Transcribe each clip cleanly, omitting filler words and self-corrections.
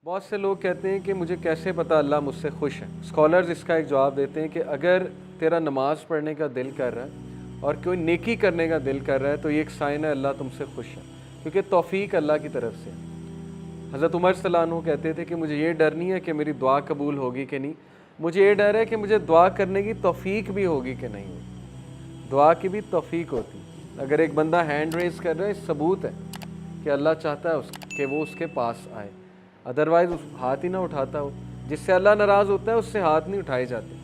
بہت سے لوگ کہتے ہیں کہ مجھے کیسے پتہ اللہ مجھ سے خوش ہے۔ اسکالرز اس کا ایک جواب دیتے ہیں کہ اگر تیرا نماز پڑھنے کا دل کر رہا ہے اور کوئی نیکی کرنے کا دل کر رہا ہے تو یہ ایک سائن ہے اللہ تم سے خوش ہے، کیونکہ توفیق اللہ کی طرف سے ہے۔ حضرت عمر صلی اللہ عنہ کہتے تھے کہ مجھے یہ ڈر نہیں ہے کہ میری دعا قبول ہوگی کہ نہیں، مجھے یہ ڈر ہے کہ مجھے دعا کرنے کی توفیق بھی ہوگی کہ نہیں ہوگی۔ دعا کی بھی توفیق ہوتی ہے۔ اگر ایک بندہ ہینڈ ریز کر رہا ہے، ثبوت ہے کہ اللہ چاہتا ہے کہ وہ اس کے پاس آئے، ادروائز اس ہاتھ ہی نہ اٹھاتا ہو۔ جس سے اللہ ناراض ہوتا ہے اس سے ہاتھ نہیں اٹھائے جاتے،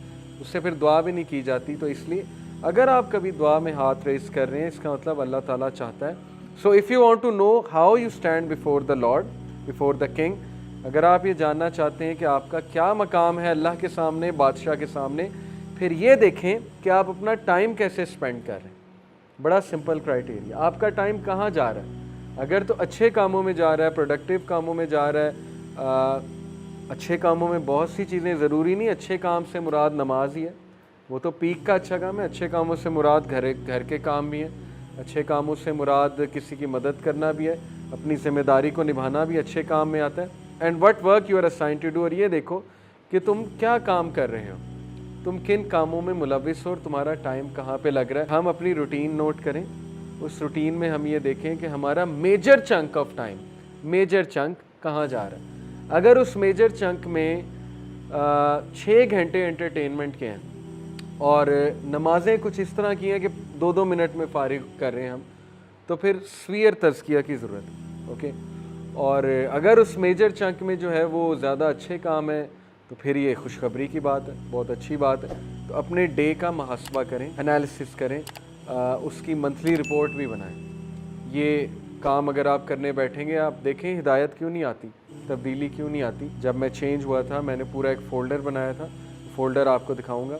اس سے پھر دعا بھی نہیں کی جاتی۔ تو اس لیے اگر آپ کبھی دعا میں ہاتھ ریز کر رہے ہیں، اس کا مطلب اللہ تعالیٰ چاہتا ہے۔ So if you want to know how you stand before the Lord, before the King, اگر آپ یہ جاننا چاہتے ہیں کہ آپ کا کیا مقام ہے اللہ کے سامنے، بادشاہ کے سامنے، پھر یہ دیکھیں کہ آپ اپنا ٹائم کیسے اسپینڈ کر رہے ہیں۔ بڑا سمپل کرائٹیریا، آپ کا ٹائم کہاں جا رہا ہے؟ اگر تو اچھے کاموں میں جا رہا ہے، پروڈکٹیو کاموں میں جا رہا ہے، اچھے کاموں میں بہت سی چیزیں، ضروری نہیں اچھے کام سے مراد نماز ہی ہے، وہ تو پیک کا اچھا کام ہے۔ اچھے کاموں سے مراد گھر کے کام بھی ہیں، اچھے کاموں سے مراد کسی کی مدد کرنا بھی ہے، اپنی ذمہ داری کو نبھانا بھی اچھے کام میں آتا ہے۔ And what work you are assigned to do, اور یہ دیکھو کہ تم کیا کام کر رہے ہو، تم کن کاموں میں ملوث ہو اور تمہارا ٹائم کہاں پہ لگ رہا ہے۔ ہم اپنی روٹین نوٹ کریں، اس روٹین میں ہم یہ دیکھیں کہ ہمارا major chunk of time, major chunk کہاں جا رہا ہے۔ اگر اس میجر چنک میں 6 گھنٹے انٹرٹینمنٹ کے ہیں اور نمازیں کچھ اس طرح کی ہیں کہ 2 منٹ میں فارغ کر رہے ہیں ہم، تو پھر سویر تزکیہ کی ضرورت ہے، اوکے۔ اور اگر اس میجر چنک میں جو ہے وہ زیادہ اچھے کام ہیں تو پھر یہ خوشخبری کی بات ہے، بہت اچھی بات ہے۔ تو اپنے ڈے کا محاسبہ کریں، انالیسس کریں، اس کی منتھلی رپورٹ بھی بنائیں۔ یہ کام اگر آپ کرنے بیٹھیں گے، آپ دیکھیں ہدایت کیوں نہیں آتی، تبدیلی کیوں نہیں آتی۔ جب میں چینج ہوا تھا، میں نے پورا ایک فولڈر بنایا تھا، فولڈر آپ کو دکھاؤں گا،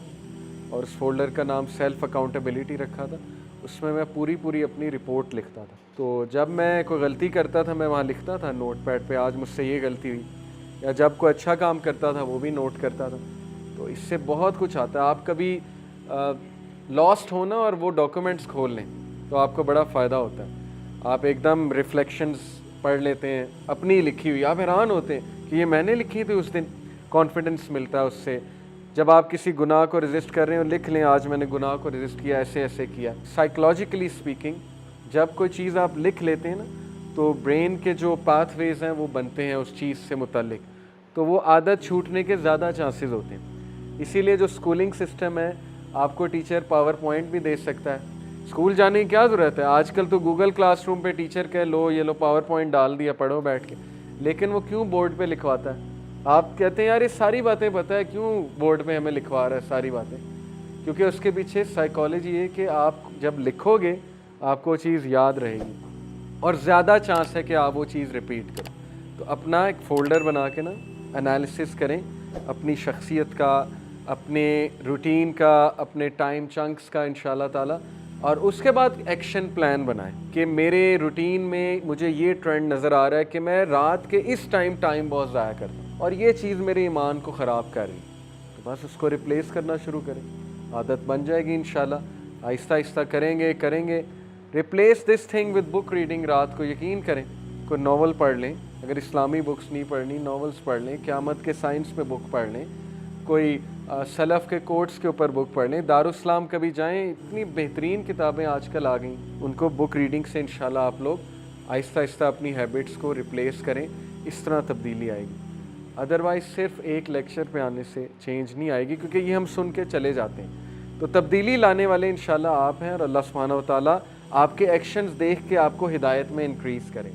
اور اس فولڈر کا نام سیلف اکاؤنٹیبلٹی رکھا تھا۔ اس میں پوری اپنی رپورٹ لکھتا تھا۔ تو جب میں کوئی غلطی کرتا تھا میں وہاں لکھتا تھا نوٹ پیڈ پہ، آج مجھ سے یہ غلطی ہوئی، یا جب کوئی اچھا کام کرتا تھا وہ بھی نوٹ کرتا تھا۔ تو اس سے بہت کچھ آتا ہے۔ آپ کبھی لاسٹ ہونا اور وہ ڈاکومنٹس کھول لیں تو آپ کو بڑا فائدہ ہوتا ہے۔ آپ ایک دم ریفلیکشنز پڑھ لیتے ہیں اپنی لکھی ہوئی، آپ حیران ہوتے ہیں کہ یہ میں نے لکھی تھی اس دن۔ کانفیڈنس ملتا ہے اس سے۔ جب آپ کسی گناہ کو ریزسٹ کر رہے ہو، لکھ لیں آج میں نے گناہ کو ریزسٹ کیا، ایسے کیا۔ سائیکولوجیکلی سپیکنگ، جب کوئی چیز آپ لکھ لیتے ہیں نا تو برین کے جو پاتھ ویز ہیں وہ بنتے ہیں اس چیز سے متعلق، تو وہ عادت چھوٹنے کے زیادہ چانسز ہوتے ہیں۔ اسی لیے جو اسکولنگ سسٹم ہے، آپ کو ٹیچر پاور پوائنٹ بھی دے سکتا ہے۔ اسکول جانے کی کیا ضرورت ہے؟ آج کل تو گوگل کلاس روم پہ ٹیچر کہ لو یہ لو پاور پوائنٹ ڈال دیا، پڑھو بیٹھ کے۔ لیکن وہ کیوں بورڈ پہ لکھواتا ہے؟ آپ کہتے ہیں یار یہ ساری باتیں پتہ ہے، کیوں بورڈ پہ ہمیں لکھوا رہا ہے ساری باتیں؟ کیونکہ اس کے پیچھے سائیکالوجی ہے کہ آپ جب لکھو گے آپ کو چیز یاد رہے گی اور زیادہ چانس ہے کہ آپ وہ چیز ریپیٹ کرو۔ تو اپنا ایک فولڈر بنا کے نا انالیسس کریں اپنی شخصیت کا، اپنے روٹین کا، اپنے ٹائم چنکس کا انشاءاللہ تعالی، اور اس کے بعد ایکشن پلان بنائیں کہ میرے روٹین میں مجھے یہ ٹرینڈ نظر آ رہا ہے کہ میں رات کے اس ٹائم بہت ضائع کرتا ہوں اور یہ چیز میرے ایمان کو خراب کر رہی ہے، تو بس اس کو ریپلیس کرنا شروع کریں، عادت بن جائے گی انشاءاللہ۔ آہستہ آہستہ کریں گے۔ Replace this thing with book reading. رات کو یقین کریں کوئی ناول پڑھ لیں، اگر اسلامی بکس نہیں پڑھنی ناولز پڑھ لیں، قیامت کے سائنس پہ بک پڑھ لیں، کوئی سلف کے کوٹس کے اوپر بک پڑھ لیں۔ دارالاسلام کبھی جائیں، اتنی بہترین کتابیں آج کل آ گئیں، ان کو بک ریڈنگ سے انشاءاللہ آپ لوگ آہستہ آہستہ اپنی ہیبٹس کو ریپلیس کریں، اس طرح تبدیلی آئے گی۔ ادروائز صرف ایک لیکچر پہ آنے سے چینج نہیں آئے گی، کیونکہ یہ ہم سن کے چلے جاتے ہیں۔ تو تبدیلی لانے والے انشاءاللہ آپ ہیں، اور اللہ سبحانہ و تعالیٰ آپ کے ایکشنز دیکھ کے آپ کو ہدایت میں انکریز کریں۔